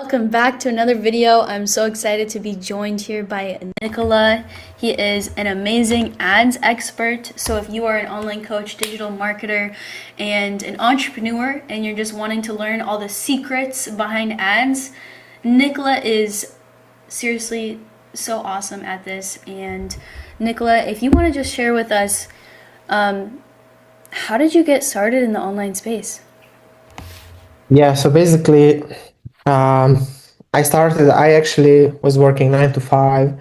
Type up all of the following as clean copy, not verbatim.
Welcome back to another video. I'm so excited to be joined here by Nikola. He is an amazing ads expert. So if you are an online coach, digital marketer, and an entrepreneur, and you're just wanting to learn all the secrets behind ads, Nikola is seriously so awesome at this. And Nikola, if you want to just share with us, how did you get started in the online space? Yeah, so basically, um, I actually was working 9 to 5,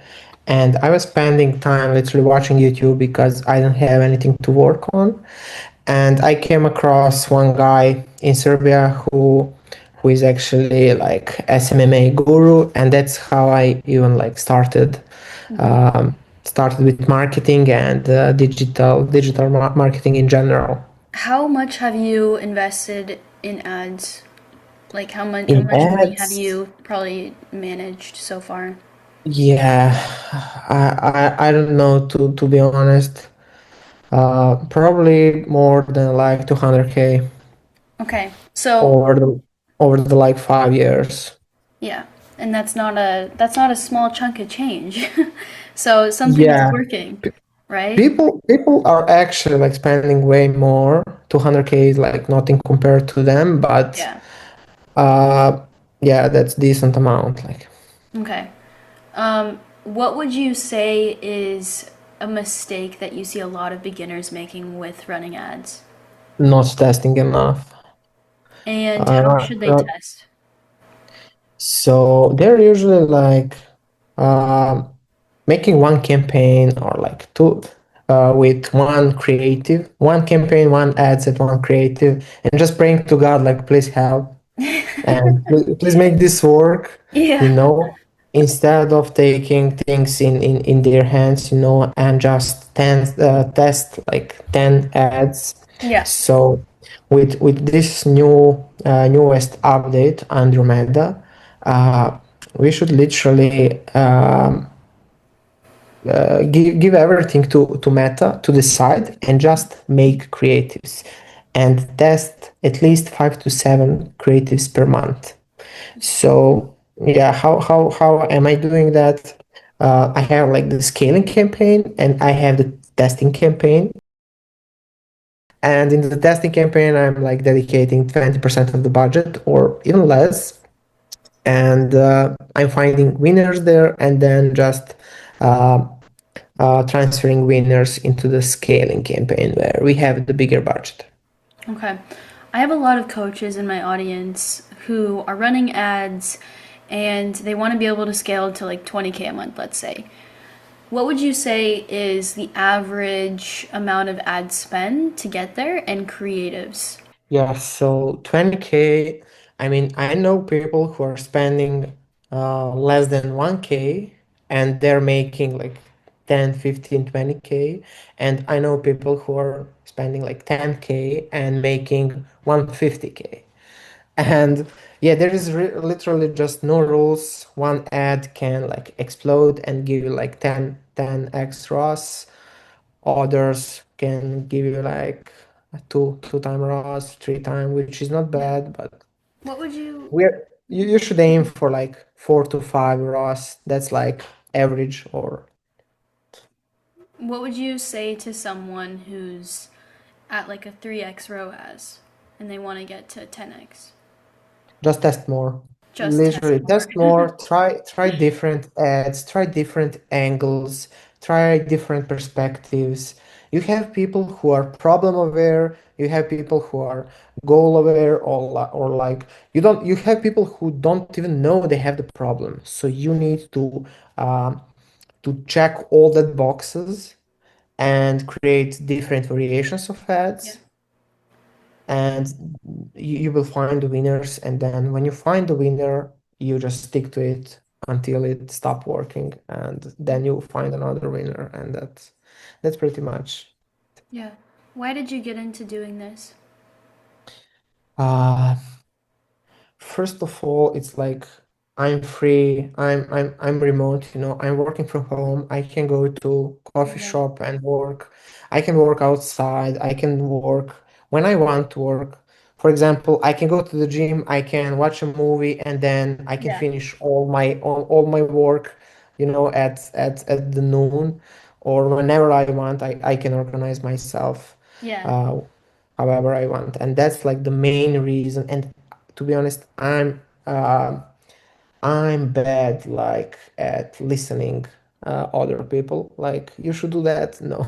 and I was spending time literally watching YouTube because I didn't have anything to work on. And I came across one guy in Serbia who is actually like SMMA guru, and that's how I even like started with marketing and digital marketing in general. How much have you invested in ads? Like how In much money have ads, you probably managed so far? yeah, I don't know to be honest. Probably more than like 200K Okay. So, over the like 5 years. yeah. And that's not a small chunk of change. So something is Yeah, working, p- right? people are actually like spending way more. 200K is like nothing compared to them, but Yeah. uh, yeah, that's decent amount. Like Okay. What would you say is a mistake that you see a lot of beginners making with running ads? not testing enough. And how Uh, should they uh, test? so they're usually like um, making one campaign or like two with one campaign, one ad set, one creative, and just praying to God like, please help and please make this work, you Yeah. know, instead of taking things in their hands, and just test like 10 ads. Yeah. So with this newest update, Andromeda, we should literally give everything to Meta to decide and just make creatives and test at least 5 to 7 creatives per month. So yeah, how am I doing that? I have like the scaling campaign and I have the testing campaign. And in the testing campaign, I'm like dedicating 20% of the budget or even less. And I'm finding winners there and then just uh, transferring winners into the scaling campaign where we have the bigger budget. Okay. I have a lot of coaches in my audience who are running ads and they want to be able to scale to like 20K a month, let's say. What would you say is the average amount of ad spend to get there and creatives? Yeah, so 20K, I mean, I know people who are spending less than 1K and they're making like 10, 15, 20K. And I know people who are spending like 10K and making 150K. And yeah, there is literally just no rules. One ad can like explode and give you like 10 extras. Others can give you like two time ROAS, 3 time, which is not Yeah. bad, but What would you you should aim for like 4 to 5 ROAS. That's like average or what would you say to someone who's at like a 3x ROAS and they want to get to 10x? just test more. Just test Literally more. test more, try different ads, try different angles, try different perspectives. You have people who are problem aware, you have people who are goal aware or like you have people who don't even know they have the problem. So you need um, to check all the boxes and create different variations of Yeah. ads and you will find the winners, and then when you find the winner you just stick to it until it stop working, and then you find another winner, and that's pretty much. Yeah. Why did you get into doing this? uh First of all, it's like I'm free, I'm remote, I'm working from home. I can go to coffee Yeah. shop and work. I can work outside. I can work when I want to work. for example, I can go to the gym, I can watch a movie, and then I can Yeah. finish all my work, at the noon or whenever I want. I can organize myself Yeah. uh, however I want, and that's like the main reason. And to be honest, I'm bad like at listening other people. Like you should do that. No,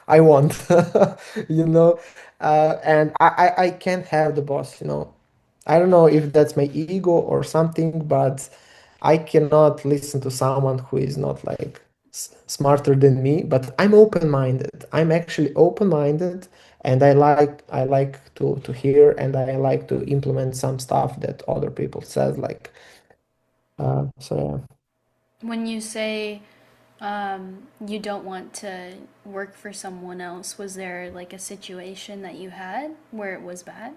I won't. You know, and I can't have the boss. I don't know if that's my ego or something, but I cannot listen to someone who is not like smarter than me. But I'm open-minded. I'm actually open-minded, and I like to hear, and I like to implement some stuff that other people says. Like so yeah. When you say you don't want to work for someone else, was there like a situation that you had where it was bad?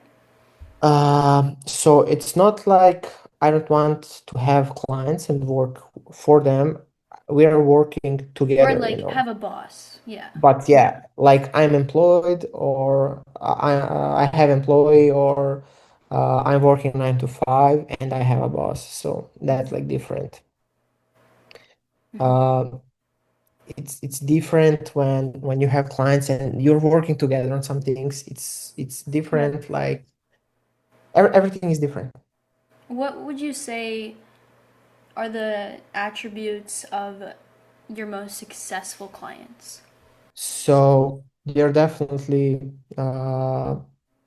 So it's not like I don't want to have clients and work for them. We are working Or together, like have a boss? Yeah. But yeah, like I'm employed or I have employee or I'm working 9 to 5 and I have a boss. So that's like different. Hmm. Uh, it's different when you have clients and you're working together on some things. It's What different. Like everything is different. what would you say are the attributes of your most successful clients? So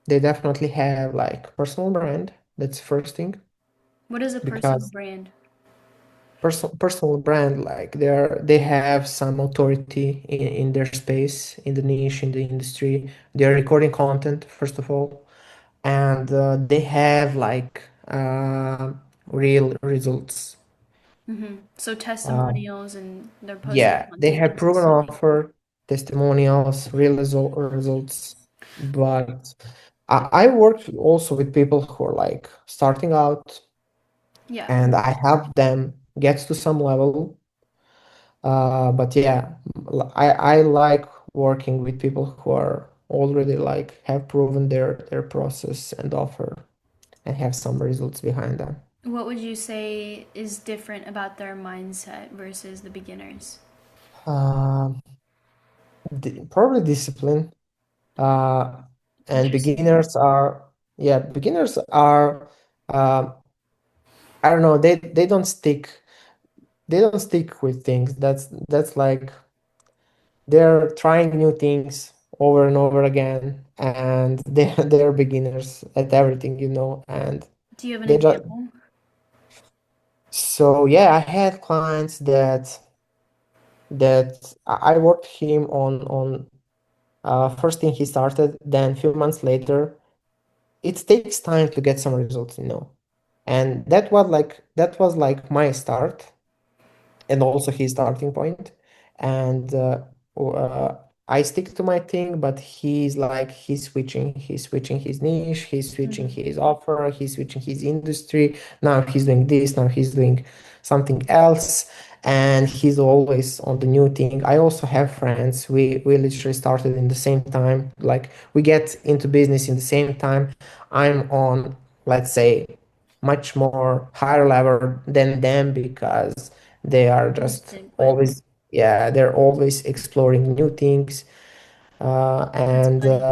they definitely have like personal brand. That's first thing What is a personal because brand? personal brand like they have some authority in their space, in the niche, in the industry. They're recording content first of all, and they have like real results. So Uh, testimonials and they're posting Yeah, they content have proven consistently. offer, testimonials, real results. But I work also with people who are like starting out, Yeah. and I help them get to some level. But yeah, I like working with people who are already like have proven their process and offer and have some results behind them. What would you say is different about their mindset versus the beginners? Um, Probably discipline. Uh, and Interesting. beginners are, uh, I don't know, they don't stick with things. That's like they're trying new things over and over again, and they're beginners at everything, and Do you have an they just example? so yeah, I had clients that I worked him on first thing he started, then a few months later it takes time to get some results. And that was like my start and also his starting point. And uh, I stick to my thing, but he's switching his niche, he's switching Hmm. his offer, he's switching his industry. Now he's doing this, now he's doing something else, and he's always on the new thing. I also have friends. We literally started in the same time. Like we get into business in the same time. I'm on, let's say, much more higher level than them because they are just Instant, but always, yeah, they're always exploring new things. that's And funny.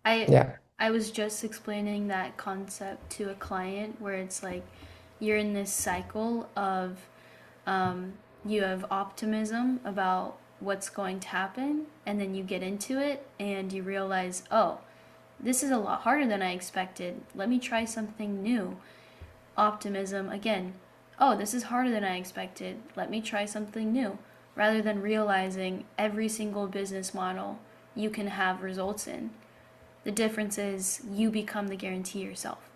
I yeah, I was just explaining that concept to a client where it's like you're in this cycle of um, you have optimism about what's going to happen, and then you get into it and you realize, oh, this is a lot harder than I expected. Let me try something new. Optimism again. Oh, this is harder than I expected. Let me try something new. Rather than realizing every single business model you can have results in. The difference is you become the guarantee yourself.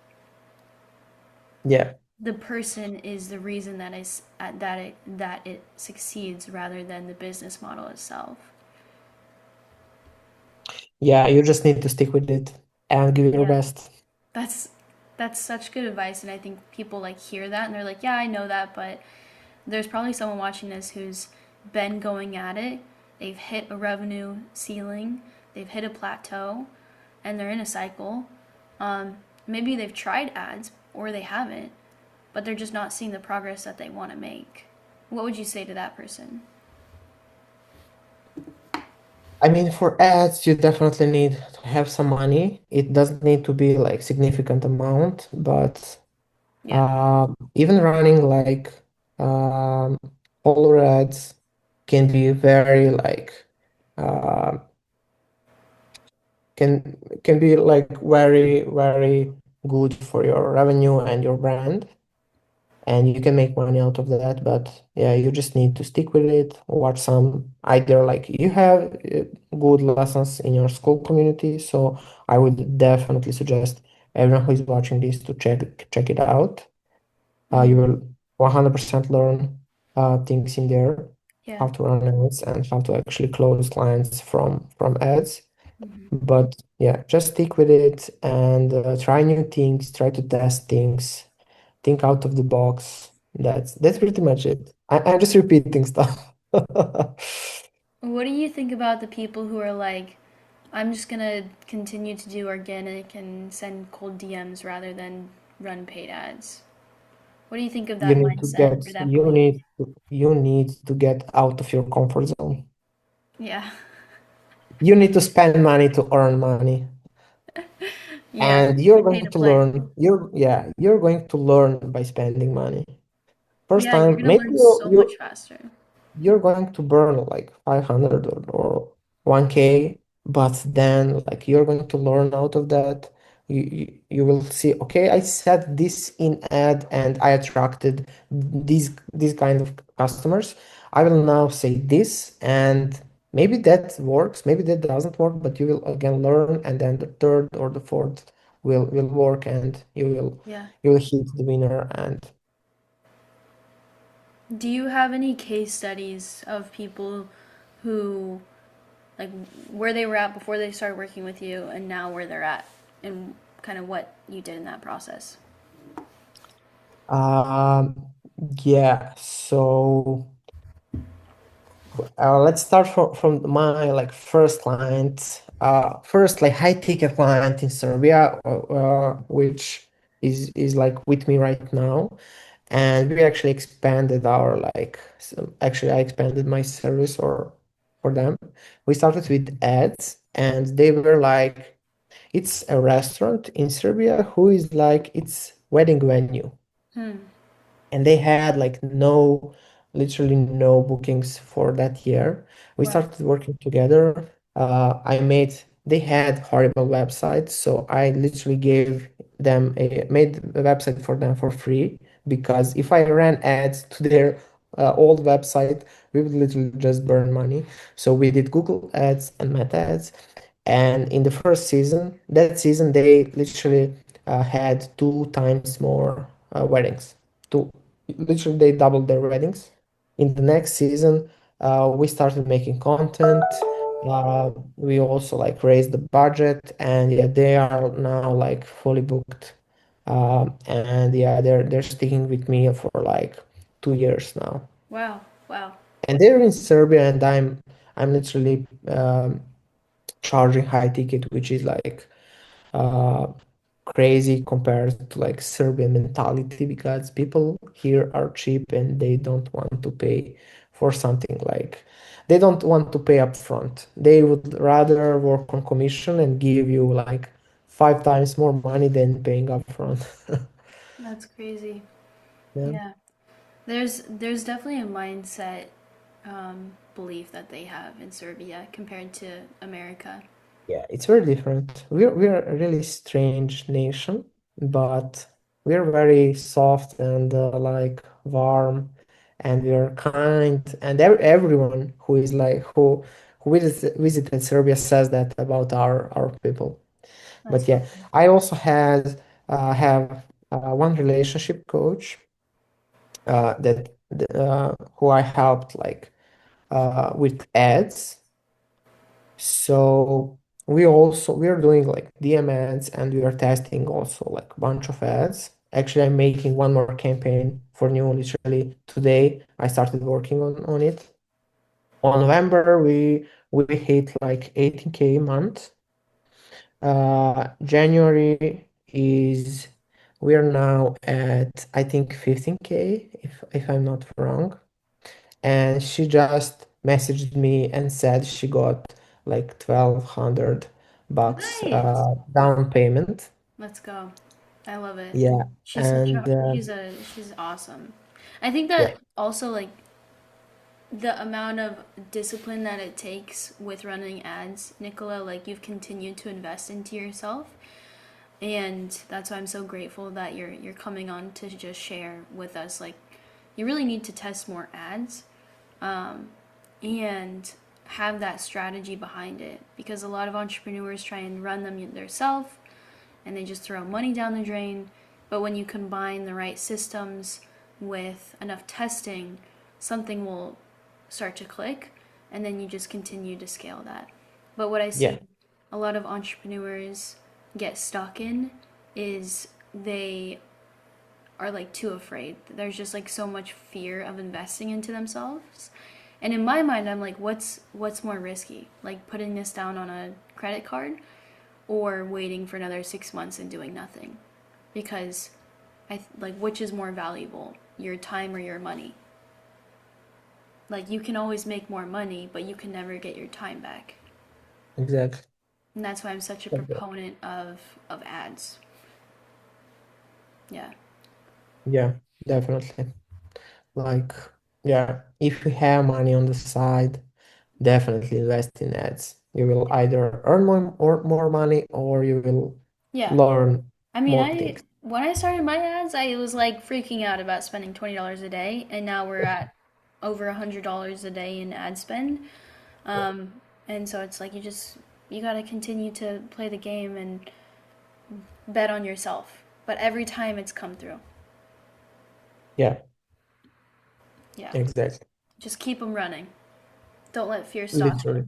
yeah, The person is the reason that it succeeds rather than the business model itself. yeah, you just need to stick with it and give your Yeah. best. That's that's such good advice, and I think people like hear that and they're like, "Yeah, I know that," but there's probably someone watching this who's been going at it. They've hit a revenue ceiling, they've hit a plateau, and they're in a cycle. Um, maybe they've tried ads or they haven't, but they're just not seeing the progress that they want to make. What would you say to that person? I mean, for ads, you definitely need to have some money. It doesn't need to be like significant amount, but Yeah. even running like um, follower ads can be very like uh, can be like very good for your revenue and your brand, and you can make money out of that. But yeah, you just need to stick with it. Watch some either like you have good lessons in your school community, so I would definitely suggest everyone who is watching this to check it out. You Mm-hmm. will 100% learn things in there, Yeah. how to run ads and how to actually close clients from ads. Mm-hmm. But yeah, just stick with it and try new things, try to test things, think out of the box. That's pretty much it. I'm just repeating stuff. What do you think about the people who are like, I'm just gonna continue to do organic and send cold DMs rather than run paid ads? What do you think of You that need to mindset get or that belief? you need to get out of your comfort zone. Yeah. You need to spend money to earn money. Yeah. And you're Pay going to to play. learn, you're going to learn by spending money. First Yeah, you're time, gonna maybe learn so much faster. you're going to burn like 500 or 1K, but then like you're going to learn out of that. You will see, okay, I said this in ad and I attracted these kind of customers. I will now say this and maybe that works, maybe that doesn't work, but you will again learn and then the third or the fourth will work and Yeah. you will hit the winner and Do you have any case studies of people who, like, where they were at before they started working with you and now where they're at and kind of what you did in that process? um yeah, so let's start from my like first client, first like high ticket client in Serbia, which is like with me right now, and we actually expanded our like actually I expanded my service or for them. We started with ads, and they were like, it's a restaurant in Serbia who is like it's wedding venue Hmm. and they had like no literally no bookings for that year. We Wow. started working together. I made They had horrible websites, so I literally gave them a made a website for them for free, because if I ran ads to their old website, we would literally just burn money. So we did Google ads and Meta ads, and in the first season, that season they literally had two times more weddings. Two, literally they doubled their weddings. In the next season, we started making content. We also like raised the budget, and yeah, they are now like fully booked. And yeah, they're sticking with me for like 2 years now. Wow. Wow. And they're in Serbia, and I'm literally charging high ticket, which is like uh, crazy compared to like Serbian mentality, because people here are cheap and they don't want to pay for something like they don't want to pay upfront. They would rather work on commission and give you like 5 times more money than paying upfront. That's crazy. Yeah. Yeah. There's definitely a mindset belief that they have in Serbia compared to America. Yeah, it's very different. We're a really strange nation, but we're very soft and like warm, and we're kind. And everyone who is like who visited Serbia says that about our people. That's But yeah, awesome. I also have one relationship coach that who I helped like with ads. So we are doing like DM ads, and we are testing also like a bunch of ads. Actually, I'm making one more campaign for new literally today. I started working on it. On November, we hit like 18K a month. January is we are now at I think 15K if I'm not wrong. And she just messaged me and said she got like 1,200 bucks Nice. down payment. Let's go. I love it. Yeah, and She's awesome. I think yeah, that also like the amount of discipline that it takes with running ads, Nicola, like you've continued to invest into yourself. And that's why I'm so grateful that you're coming on to just share with us. Like you really need to test more ads, and have that strategy behind it because a lot of entrepreneurs try and run them themselves and they just throw money down the drain. But when you combine the right systems with enough testing, something will start to click and then you just continue to scale that. But what I yeah, see a lot of entrepreneurs get stuck in is they are like too afraid. There's just like so much fear of investing into themselves. And in my mind, I'm like, what's more risky? Like putting this down on a credit card or waiting for another 6 months and doing nothing? Because like which is more valuable, your time or your money? Like you can always make more money, but you can never get your time back. exactly. And that's why I'm such a Exactly. proponent of ads. Yeah. Yeah, definitely. Like, yeah, if you have money on the side, definitely invest in ads. You will either earn more money or you will Yeah. learn I mean, more I things. when I started my ads, I was like freaking out about spending $20 a day, and now we're at over $100 a day in ad spend. Um, and so it's like you got to continue to play the game and bet on yourself. But every time it's come through. Yeah, Yeah. exactly. Just keep them running. Don't let fear stop you. Literally.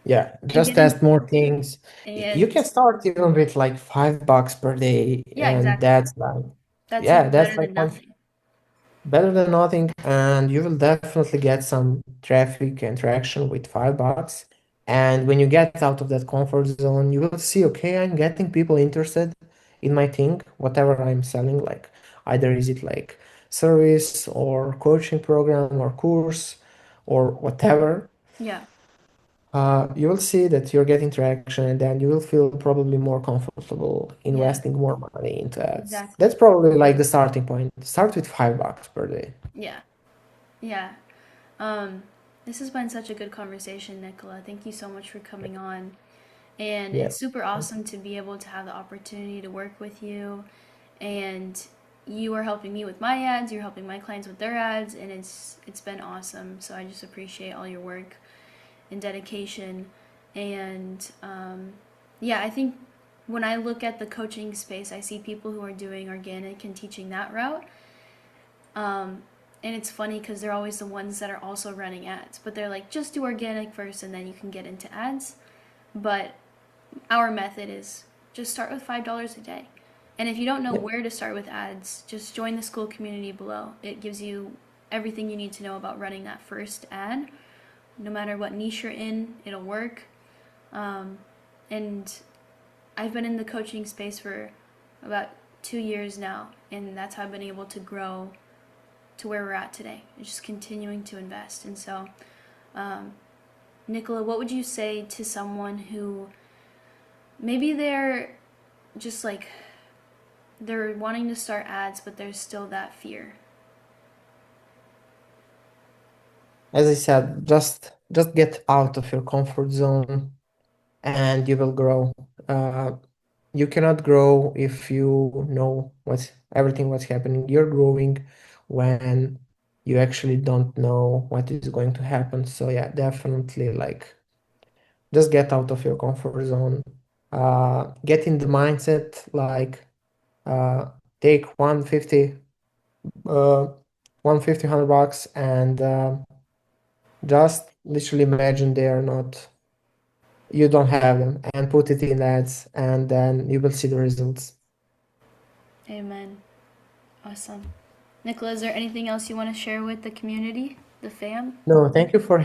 Yeah, And just test getting more things. You and can start even with like $5 per day, yeah, and exactly. that's like, That's yeah, even that's better like than one nothing. better than nothing, and you will definitely get some traffic and traction with $5. And when you get out of that comfort zone, you will see, okay, I'm getting people interested in my thing, whatever I'm selling, like either is it like service or coaching program or course or whatever. Yeah. You will see that you're getting traction, and then you will feel probably more comfortable Yeah. investing more money into ads. That's Exactly. probably like the starting point. Start with $5 per day. Yeah. Yeah. Um, this has been such a good conversation, Nicola. Thank you so much for coming on. And Yeah. it's super awesome to be able to have the opportunity to work with you. And you are helping me with my ads, you're helping my clients with their ads, and it's been awesome. So I just appreciate all your work and dedication. And yeah, I think when I look at the coaching space, I see people who are doing organic and teaching that route. Um, and it's funny because they're always the ones that are also running ads, but they're like, just do organic first and then you can get into ads. But our method is just start with $5 a day. And if you don't know Yeah. where to start with ads, just join the school community below. It gives you everything you need to know about running that first ad. No matter what niche you're in, it'll work. Um, and I've been in the coaching space for about 2 years now, and that's how I've been able to grow to where we're at today. Just continuing to invest. And so, um, Nicola, what would you say to someone who maybe they're just like they're wanting to start ads, but there's still that fear? As I said, just get out of your comfort zone and you will grow. Uh, you cannot grow if you know what's happening. You're growing when you actually don't know what is going to happen. So yeah, definitely like just get out of your comfort zone. Get in the mindset like uh, take 150 uh 150 $100 and just literally imagine they are not, you don't have them, and put it in ads, and then you will see the results. Amen. Awesome. Nicola, is there anything else you want to share with the community, the fam? No, thank you for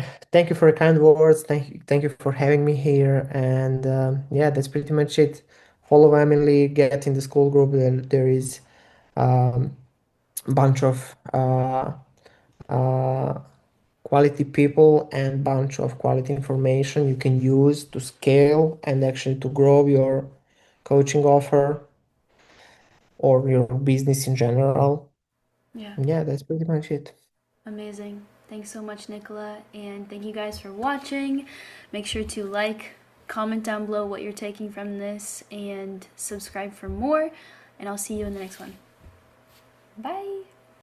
your kind words. Thank you for having me here. And yeah, that's pretty much it. follow Emily, get in the school group. There is a bunch of uh, quality people and bunch of quality information you can use to scale and actually to grow your coaching offer or your business in general. Yeah. Yeah, that's pretty much it. Amazing. Thanks so much, Nikola. And thank you guys for watching. Make sure to like, comment down below what you're taking from this, and subscribe for more. And I'll see you in the next one. Bye.